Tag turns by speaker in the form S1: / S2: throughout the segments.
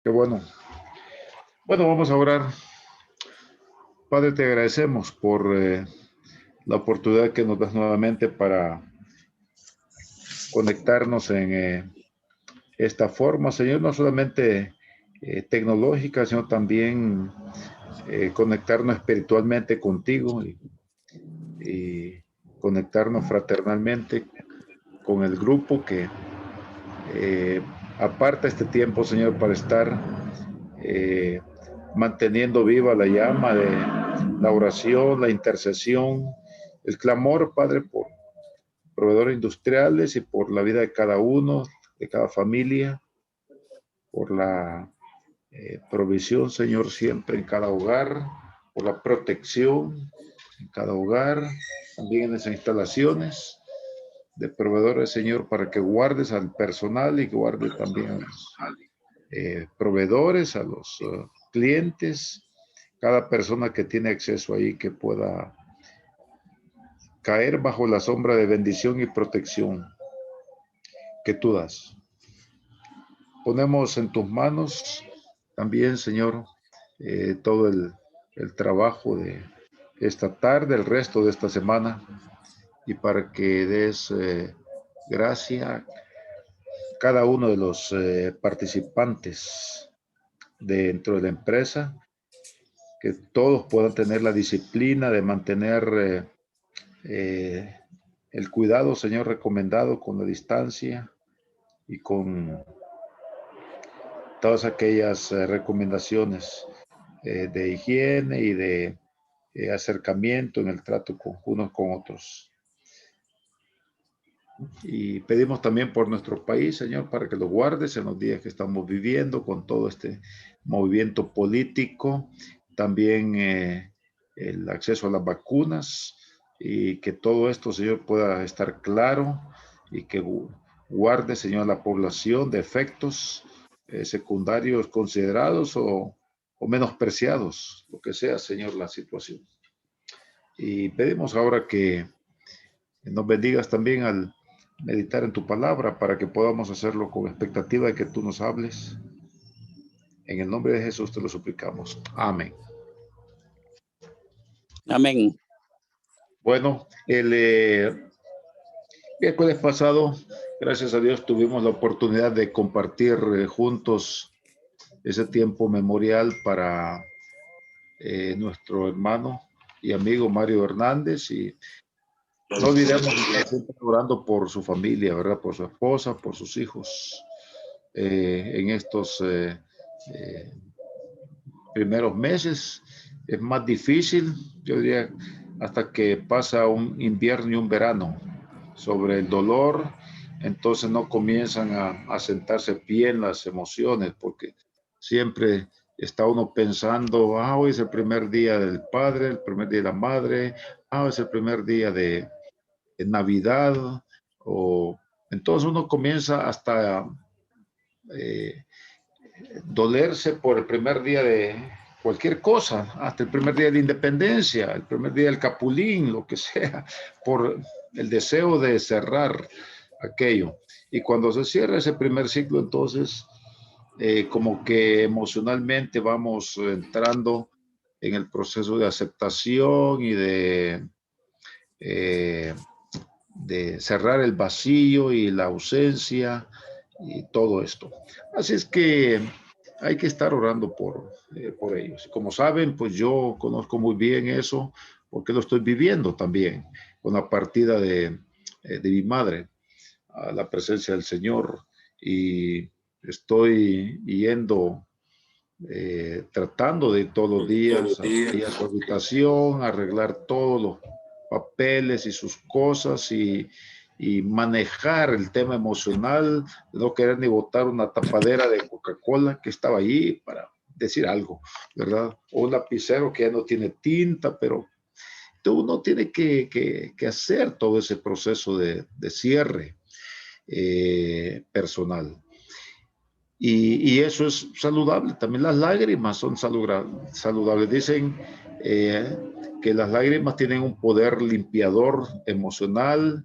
S1: Qué bueno. Bueno, vamos a orar. Padre, te agradecemos por la oportunidad que nos das nuevamente para conectarnos en esta forma, Señor, no solamente tecnológica, sino también conectarnos espiritualmente contigo y conectarnos fraternalmente con el grupo que eh, aparta este tiempo, Señor, para estar eh, manteniendo viva la llama de la oración, la intercesión, el clamor, Padre, por proveedores industriales y por la vida de cada uno, de cada familia, por la provisión, Señor, siempre en cada hogar, por la protección en cada hogar, también en las instalaciones de proveedores, Señor, para que guardes al personal y que guarde también a los proveedores, a los clientes, cada persona que tiene acceso ahí que pueda caer bajo la sombra de bendición y protección que tú das. Ponemos en tus manos también, Señor, todo el trabajo de esta tarde, el resto de esta semana, y para que des gracia a cada uno de los participantes dentro de la empresa, que todos puedan tener la disciplina de mantener eh, el cuidado, Señor, recomendado con la distancia y con todas aquellas recomendaciones de higiene y de acercamiento en el trato con unos con otros. Y pedimos también por nuestro país, Señor, para que lo guardes en los días que estamos viviendo con todo este movimiento político, también el acceso a las vacunas y que todo esto, Señor, pueda estar claro y que guarde, Señor, la población de efectos secundarios considerados o menospreciados, lo que sea, Señor, la situación. Y pedimos ahora que nos bendigas también al meditar en tu palabra para que podamos hacerlo con expectativa de que tú nos hables. En el nombre de Jesús te lo suplicamos. Amén.
S2: Amén.
S1: Bueno, el miércoles pasado, gracias a Dios, tuvimos la oportunidad de compartir juntos ese tiempo memorial para nuestro hermano y amigo Mario Hernández y no olvidemos estar siempre orando por su familia, ¿verdad? Por su esposa, por sus hijos en estos eh, primeros meses. Es más difícil, yo diría, hasta que pasa un invierno y un verano sobre el dolor, entonces no comienzan a sentarse bien las emociones, porque siempre está uno pensando, hoy es el primer día del padre, el primer día de la madre, es el primer día de Navidad, o entonces uno comienza hasta eh, dolerse por el primer día de cualquier cosa, hasta el primer día de independencia, el primer día del Capulín, lo que sea, por el deseo de cerrar aquello. Y cuando se cierra ese primer ciclo, entonces, como que emocionalmente vamos entrando en el proceso de aceptación y eh, de cerrar el vacío y la ausencia y todo esto. Así es que hay que estar orando por ellos. Como saben, pues yo conozco muy bien eso porque lo estoy viviendo también con la partida de mi madre a la presencia del Señor y estoy yendo tratando de todos los días a su habitación, arreglar todos los papeles y sus cosas y manejar el tema emocional, no querer ni botar una tapadera de Coca-Cola que estaba ahí para decir algo, ¿verdad? O un lapicero que ya no tiene tinta, pero uno tiene que hacer todo ese proceso de cierre personal. Y eso es saludable. También las lágrimas son saludables. Dicen que las lágrimas tienen un poder limpiador emocional,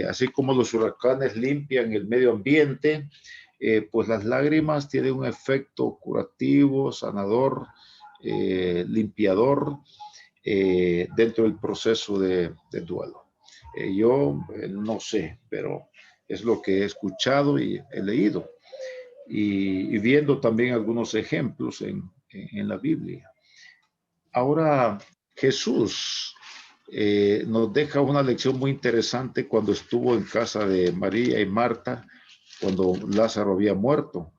S1: así como los huracanes limpian el medio ambiente. pues las lágrimas tienen un efecto curativo, sanador, limpiador dentro del proceso de duelo. Yo no sé, pero es lo que he escuchado y he leído. Y viendo también algunos ejemplos en la Biblia. Ahora, Jesús nos deja una lección muy interesante cuando estuvo en casa de María y Marta, cuando Lázaro había muerto.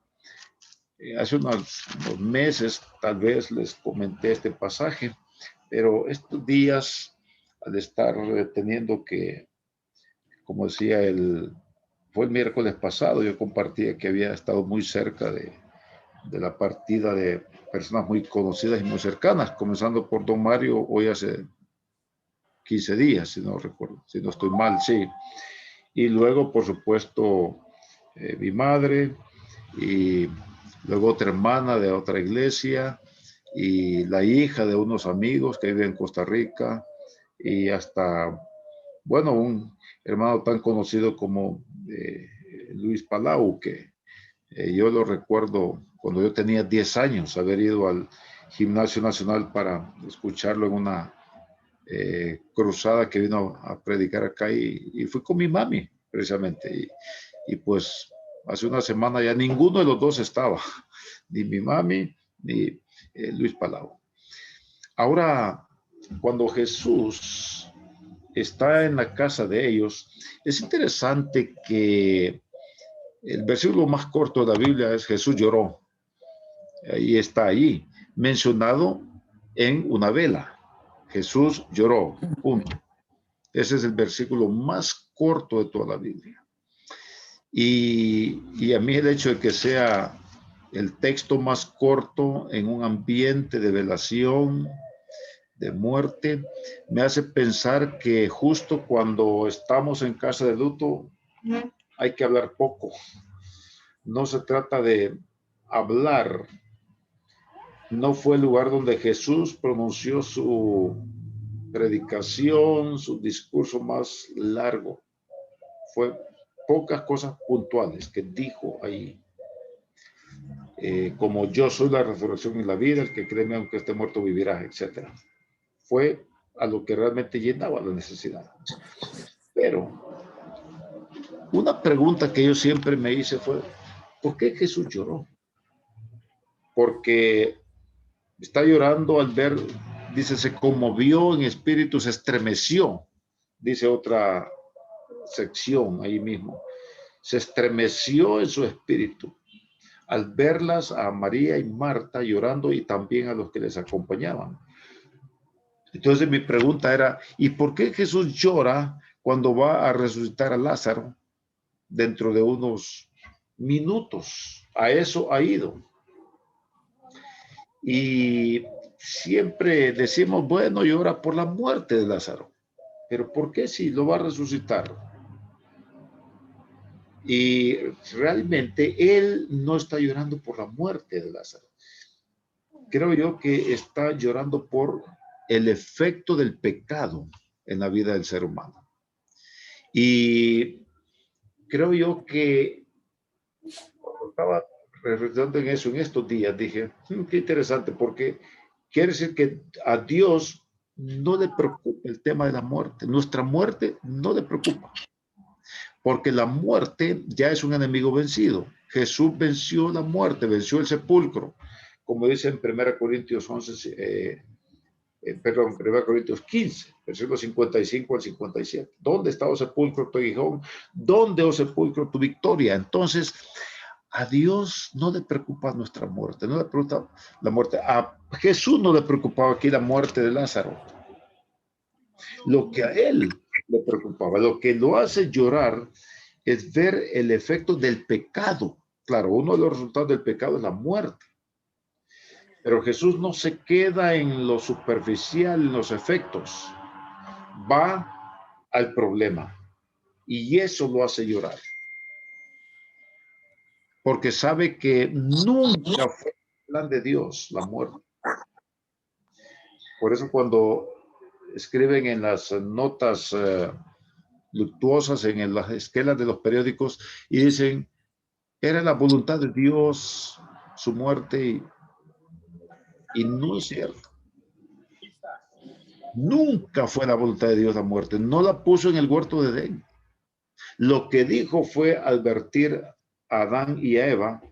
S1: Hace unos meses tal vez les comenté este pasaje, pero estos días, al estar teniendo que, como decía, fue el miércoles pasado, yo compartía que había estado muy cerca de la partida de personas muy conocidas y muy cercanas, comenzando por don Mario hoy hace 15 días, si no recuerdo, si no estoy mal, sí. Y luego, por supuesto, mi madre y luego otra hermana de otra iglesia y la hija de unos amigos que viven en Costa Rica y hasta, bueno, un hermano tan conocido como Luis Palau, que yo lo recuerdo cuando yo tenía 10 años, haber ido al Gimnasio Nacional para escucharlo en una cruzada que vino a predicar acá y fui con mi mami, precisamente. Y pues hace una semana ya ninguno de los dos estaba, ni mi mami, ni Luis Palau. Ahora, cuando Jesús está en la casa de ellos, es interesante que el versículo más corto de la Biblia es Jesús lloró. Ahí está ahí, mencionado en una vela. Jesús lloró, punto. Ese es el versículo más corto de toda la Biblia. Y a mí el hecho de que sea el texto más corto en un ambiente de velación, de muerte, me hace pensar que justo cuando estamos en casa de luto hay que hablar poco. No se trata de hablar. No fue el lugar donde Jesús pronunció su predicación, su discurso más largo. Fue pocas cosas puntuales que dijo ahí. Como yo soy la resurrección y la vida, el que cree en mí aunque esté muerto vivirá, etc. Fue a lo que realmente llenaba la necesidad. Pero una pregunta que yo siempre me hice fue, ¿por qué Jesús lloró? Porque está llorando al ver, dice, se conmovió en espíritu, se estremeció, dice otra sección ahí mismo, se estremeció en su espíritu al verlas a María y Marta llorando y también a los que les acompañaban. Entonces mi pregunta era, ¿y por qué Jesús llora cuando va a resucitar a Lázaro dentro de unos minutos? A eso ha ido. Y siempre decimos, bueno, llora por la muerte de Lázaro. Pero ¿por qué si lo va a resucitar? Y realmente él no está llorando por la muerte de Lázaro. Creo yo que está llorando por el efecto del pecado en la vida del ser humano. Y creo yo que cuando estaba reflexionando en eso en estos días, dije, qué interesante, porque quiere decir que a Dios no le preocupa el tema de la muerte. Nuestra muerte no le preocupa, porque la muerte ya es un enemigo vencido. Jesús venció la muerte, venció el sepulcro, como dice en 1 Corintios 11, perdón, 1 Corintios 15, versículos 55 al 57. ¿Dónde está, oh sepulcro, tu aguijón? ¿Dónde, oh sepulcro, tu victoria? Entonces, a Dios no le preocupa nuestra muerte, no le preocupa la muerte. A Jesús no le preocupaba aquí la muerte de Lázaro. Lo que a él le preocupaba, lo que lo hace llorar es ver el efecto del pecado. Claro, uno de los resultados del pecado es la muerte. Pero Jesús no se queda en lo superficial, en los efectos. Va al problema. Y eso lo hace llorar. Porque sabe que nunca fue el plan de Dios la muerte. Por eso cuando escriben en las notas luctuosas, en las esquelas de los periódicos, y dicen, Era la voluntad de Dios su muerte y no es cierto. Nunca fue la voluntad de Dios la muerte. No la puso en el huerto de Edén. Lo que dijo fue advertir a Adán y a Eva,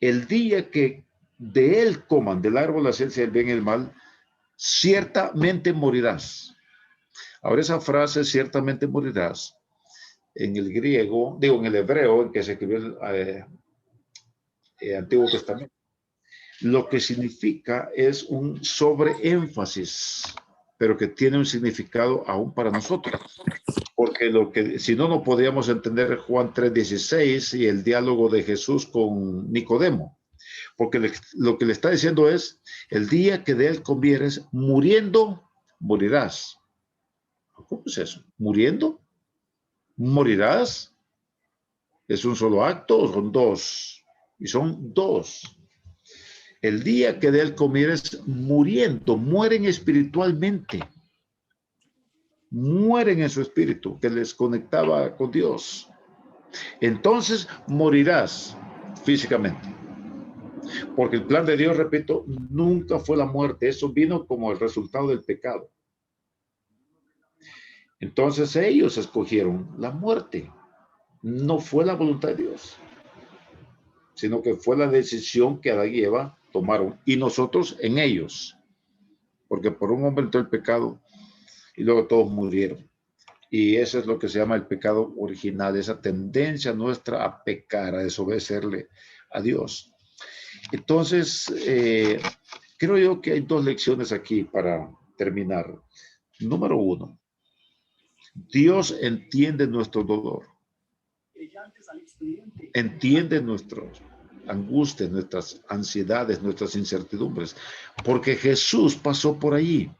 S1: el día que de él coman del árbol de la ciencia del bien y el mal, ciertamente morirás. Ahora esa frase, ciertamente morirás, en el griego, digo, en el hebreo, en que se escribió el Antiguo Testamento, lo que significa es un sobreénfasis, pero que tiene un significado aún para nosotros. Porque si no, no podríamos entender Juan 3:16 y el diálogo de Jesús con Nicodemo. Porque lo que le está diciendo es, el día que de él comieres, muriendo, morirás. ¿Cómo es eso? ¿Muriendo? ¿Morirás? ¿Es un solo acto o son dos? Y son dos. El día que de él comieres, muriendo, mueren espiritualmente. Mueren en su espíritu, que les conectaba con Dios. Entonces morirás físicamente. Porque el plan de Dios, repito, nunca fue la muerte. Eso vino como el resultado del pecado. Entonces ellos escogieron la muerte. No fue la voluntad de Dios, sino que fue la decisión que Adán y Eva tomaron. Y nosotros en ellos. Porque por un hombre entró el pecado y luego todos murieron. Y eso es lo que se llama el pecado original, esa tendencia nuestra a pecar, a desobedecerle a Dios. Entonces, creo yo que hay dos lecciones aquí para terminar. Número uno, Dios entiende nuestro dolor, entiende nuestras angustias, nuestras ansiedades, nuestras incertidumbres, porque Jesús pasó por allí.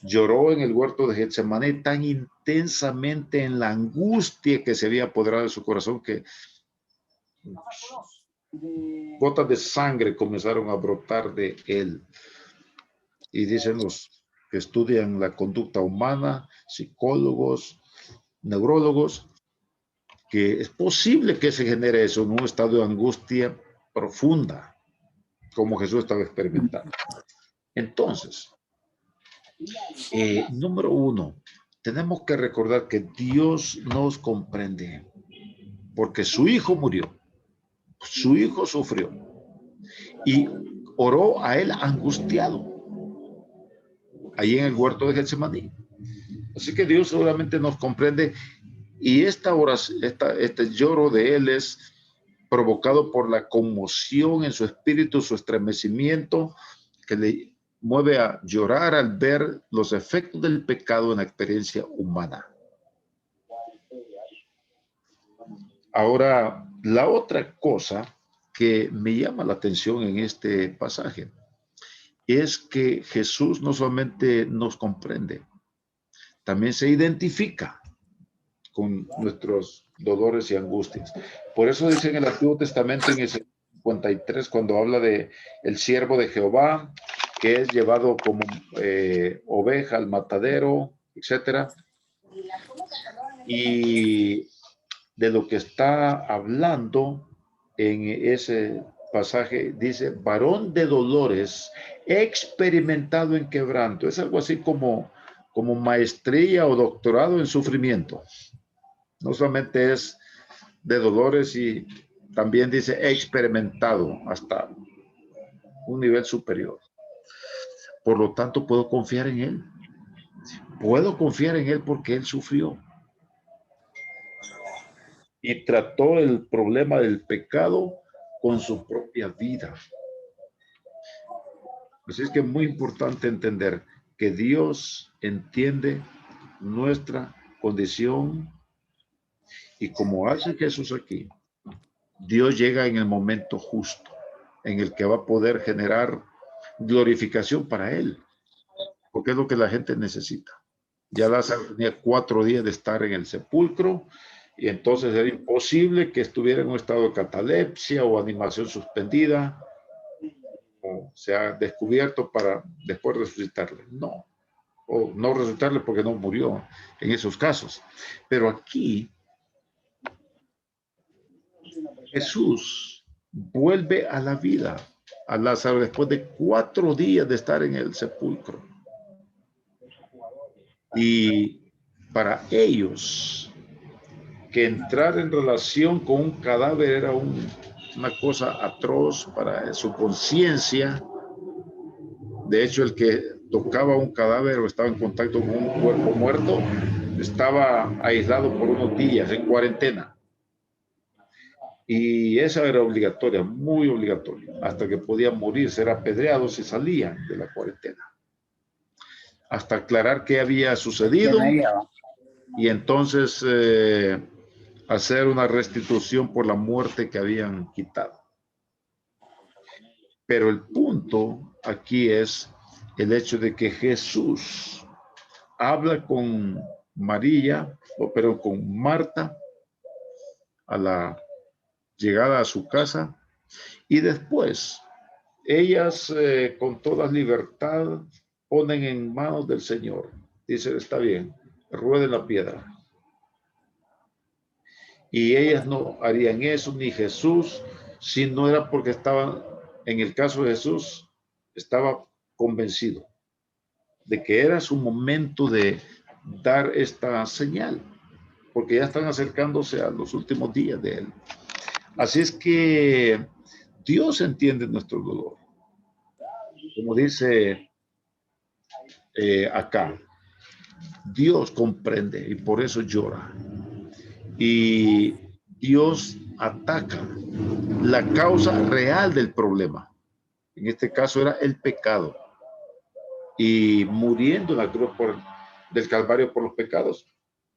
S1: Lloró en el huerto de Getsemaní tan intensamente en la angustia que se había apoderado de su corazón que gotas de sangre comenzaron a brotar de él. Y dicen los que estudian la conducta humana, psicólogos, neurólogos, que es posible que se genere eso en un estado de angustia profunda, como Jesús estaba experimentando. Entonces, número uno, tenemos que recordar que Dios nos comprende, porque su hijo murió, su hijo sufrió y oró a él angustiado, ahí en el huerto de Getsemaní. Así que Dios seguramente nos comprende y esta oración, este lloro de él es provocado por la conmoción en su espíritu, su estremecimiento, que le mueve a llorar al ver los efectos del pecado en la experiencia humana. Ahora, la otra cosa que me llama la atención en este pasaje es que Jesús no solamente nos comprende, también se identifica con nuestros dolores y angustias. Por eso dice en el Antiguo Testamento, en el 53, cuando habla de el siervo de Jehová, que es llevado como oveja al matadero, etcétera. Y de lo que está hablando en ese pasaje, dice, varón de dolores, experimentado en quebranto. Es algo así como maestría o doctorado en sufrimiento. No solamente es de dolores y también dice experimentado hasta un nivel superior. Por lo tanto, puedo confiar en él. Puedo confiar en él porque él sufrió y trató el problema del pecado con su propia vida. Así es que es muy importante entender que Dios entiende nuestra condición y como hace Jesús aquí, Dios llega en el momento justo en el que va a poder generar glorificación para él, porque es lo que la gente necesita. Ya Lázaro tenía 4 días de estar en el sepulcro y entonces era imposible que estuviera en un estado de catalepsia o animación suspendida o sea descubierto para después resucitarle. No, o no resucitarle porque no murió en esos casos. Pero aquí Jesús vuelve a la vida a Lázaro después de 4 días de estar en el sepulcro. Y para ellos, que entrar en relación con un cadáver era una cosa atroz para su conciencia. De hecho, el que tocaba un cadáver o estaba en contacto con un cuerpo muerto estaba aislado por unos días en cuarentena. Y esa era obligatoria, muy obligatoria, hasta que podían morir, ser apedreados si salían de la cuarentena. Hasta aclarar qué había sucedido y entonces hacer una restitución por la muerte que habían quitado. Pero el punto aquí es el hecho de que Jesús habla con María, pero con Marta, a la llegada a su casa, y después ellas con toda libertad ponen en manos del Señor. Dicen, está bien, rueden la piedra. Y ellas no harían eso, ni Jesús, si no era porque estaban, en el caso de Jesús, estaba convencido de que era su momento de dar esta señal, porque ya están acercándose a los últimos días de él. Así es que Dios entiende nuestro dolor. Como dice acá, Dios comprende y por eso llora. Y Dios ataca la causa real del problema. En este caso era el pecado. Y muriendo en la cruz del Calvario por los pecados,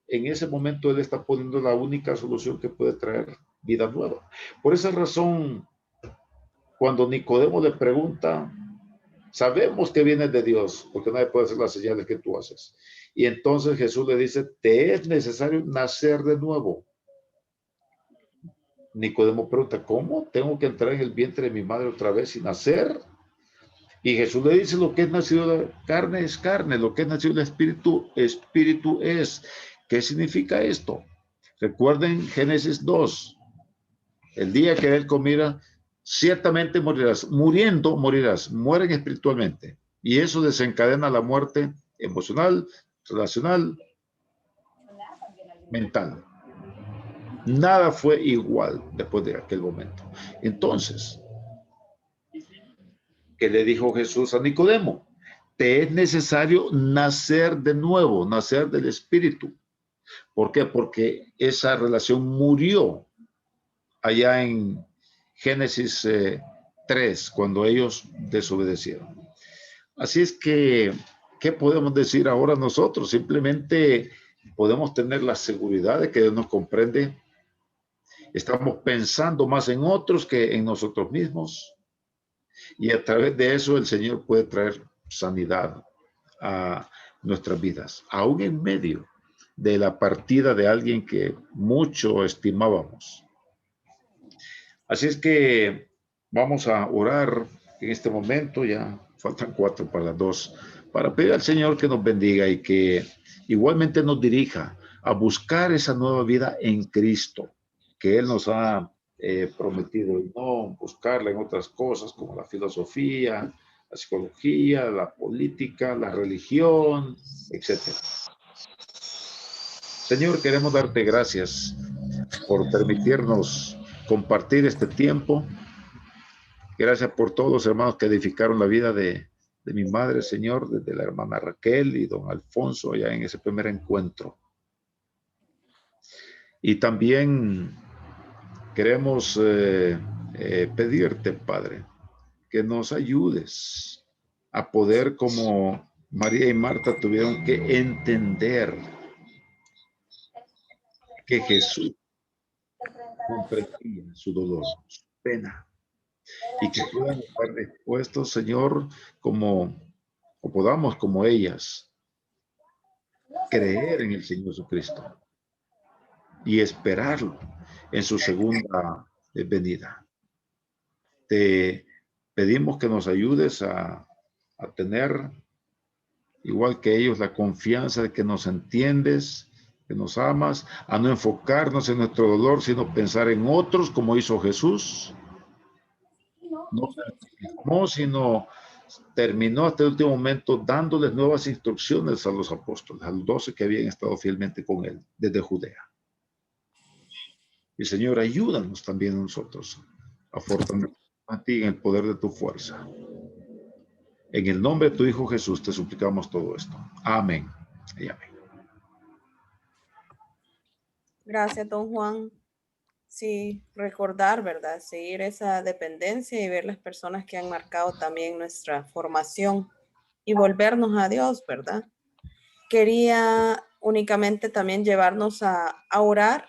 S1: en ese momento Él está poniendo la única solución que puede traer vida nueva. Por esa razón, cuando Nicodemo le pregunta, sabemos que viene de Dios, porque nadie puede hacer las señales que tú haces. Y entonces Jesús le dice, te es necesario nacer de nuevo. Nicodemo pregunta, ¿cómo? ¿Tengo que entrar en el vientre de mi madre otra vez y nacer? Y Jesús le dice, lo que es nacido de la carne es carne, lo que es nacido del espíritu, espíritu es. ¿Qué significa esto? Recuerden Génesis 2, el día que él comiera, ciertamente morirás, muriendo morirás, mueren espiritualmente. Y eso desencadena la muerte emocional, relacional, mental. Nada fue igual después de aquel momento. Entonces, ¿qué le dijo Jesús a Nicodemo? Te es necesario nacer de nuevo, nacer del Espíritu. ¿Por qué? Porque esa relación murió allá en Génesis 3, cuando ellos desobedecieron. Así es que, ¿qué podemos decir ahora nosotros? Simplemente podemos tener la seguridad de que Dios nos comprende. Estamos pensando más en otros que en nosotros mismos. Y a través de eso el Señor puede traer sanidad a nuestras vidas, aún en medio de la partida de alguien que mucho estimábamos. Así es que vamos a orar en este momento, ya faltan 4 para las 2, para pedir al Señor que nos bendiga y que igualmente nos dirija a buscar esa nueva vida en Cristo que Él nos ha prometido, y no buscarla en otras cosas como la filosofía, la psicología, la política, la religión, etcétera. Señor, queremos darte gracias por permitirnos compartir este tiempo. Gracias por todos los hermanos que edificaron la vida de mi madre, Señor, desde la hermana Raquel y don Alfonso, allá en ese primer encuentro. Y también queremos pedirte, Padre, que nos ayudes a poder, como María y Marta tuvieron que entender que Jesús comprendía su dolor, su pena, y que puedan estar dispuestos, Señor, como o podamos, como ellas, creer en el Señor Jesucristo y esperarlo en su segunda venida. Te pedimos que nos ayudes a tener, igual que ellos, la confianza de que nos entiendes que nos amas, a no enfocarnos en nuestro dolor, sino pensar en otros como hizo Jesús. No se entusiasmó, sino terminó hasta el último momento dándoles nuevas instrucciones a los apóstoles, a los 12 que habían estado fielmente con él desde Judea. Y Señor, ayúdanos también a nosotros a fortalecer a ti en el poder de tu fuerza. En el nombre de tu Hijo Jesús te suplicamos todo esto. Amén y amén.
S2: Gracias, don Juan. Sí, recordar, ¿verdad? Seguir esa dependencia y ver las personas que han marcado también nuestra formación y volvernos a Dios, ¿verdad? Quería únicamente también llevarnos a orar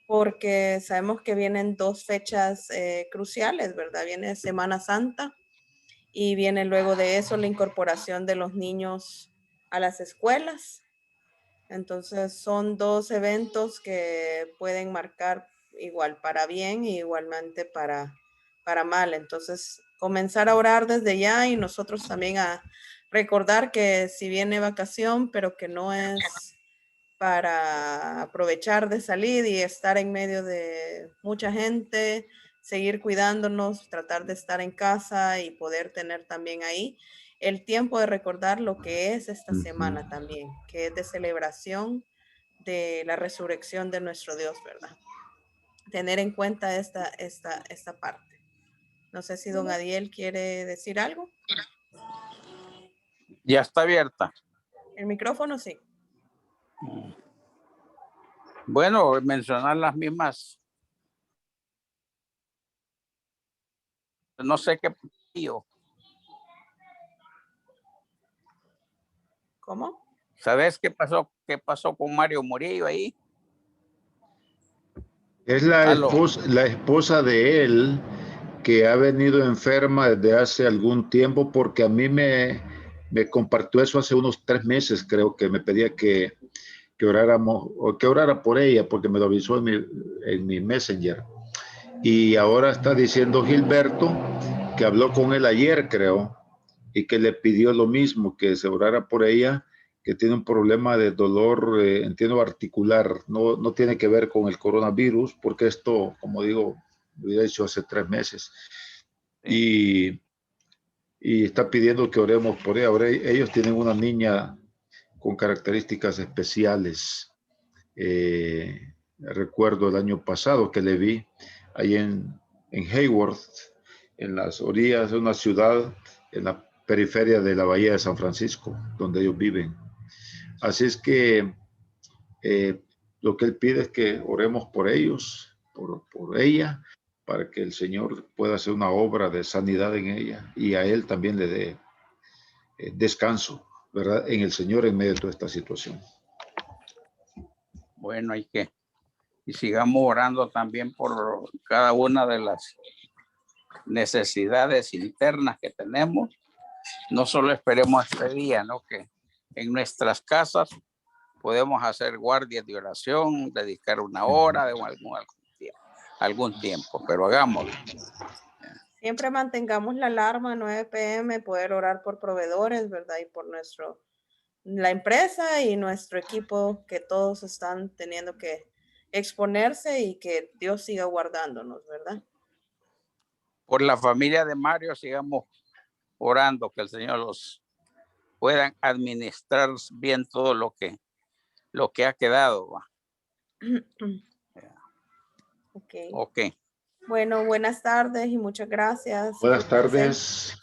S2: porque sabemos que vienen dos fechas cruciales, ¿verdad? Viene Semana Santa y viene luego de eso la incorporación de los niños a las escuelas. Entonces son dos eventos que pueden marcar igual para bien y igualmente para mal. Entonces comenzar a orar desde ya y nosotros también a recordar que si viene vacación, pero que no es para aprovechar de salir y estar en medio de mucha gente, seguir cuidándonos, tratar de estar en casa y poder tener también ahí el tiempo de recordar lo que es esta semana también, que es de celebración de la resurrección de nuestro Dios, ¿verdad? Tener en cuenta esta parte. No sé si don Adiel quiere decir algo.
S3: Ya está abierta.
S2: El micrófono, sí.
S3: Bueno, mencionar las mismas. No sé qué.
S2: ¿Cómo?
S3: ¿Sabes qué pasó con Mario Murillo ahí?
S1: Es la esposa de él que ha venido enferma desde hace algún tiempo, porque a mí me compartió eso hace unos 3 meses, creo que me pedía que oráramos, o que orara por ella, porque me lo avisó en mi Messenger. Y ahora está diciendo Gilberto que habló con él ayer, creo, y que le pidió lo mismo, que se orara por ella, que tiene un problema de dolor, entiendo, articular. No tiene que ver con el coronavirus, porque esto, como digo, lo había hecho hace 3 meses. Sí. Y está pidiendo que oremos por ella. Ahora ellos tienen una niña con características especiales. Recuerdo el año pasado que le vi ahí en Hayward, en las orillas de una ciudad, en la periferia de la bahía de San Francisco, donde ellos viven. Así es que lo que él pide es que oremos por ellos, por ella, para que el Señor pueda hacer una obra de sanidad en ella y a él también le dé descanso, ¿verdad? En el Señor en medio de toda esta situación.
S3: Bueno, y sigamos orando también por cada una de las necesidades internas que tenemos. No solo esperemos este día, ¿no? Que en nuestras casas podemos hacer guardias de oración, dedicar una hora de algún tiempo, pero hagámoslo.
S2: Siempre mantengamos la alarma 9 p.m., poder orar por proveedores, ¿verdad? Y por la empresa y nuestro equipo, que todos están teniendo que exponerse y que Dios siga guardándonos, ¿verdad?
S3: Por la familia de Mario sigamos orando, que el Señor los puedan administrar bien todo lo que ha quedado.
S2: Ok.
S3: Ok.
S2: Bueno, buenas tardes y muchas gracias.
S1: Buenas tardes.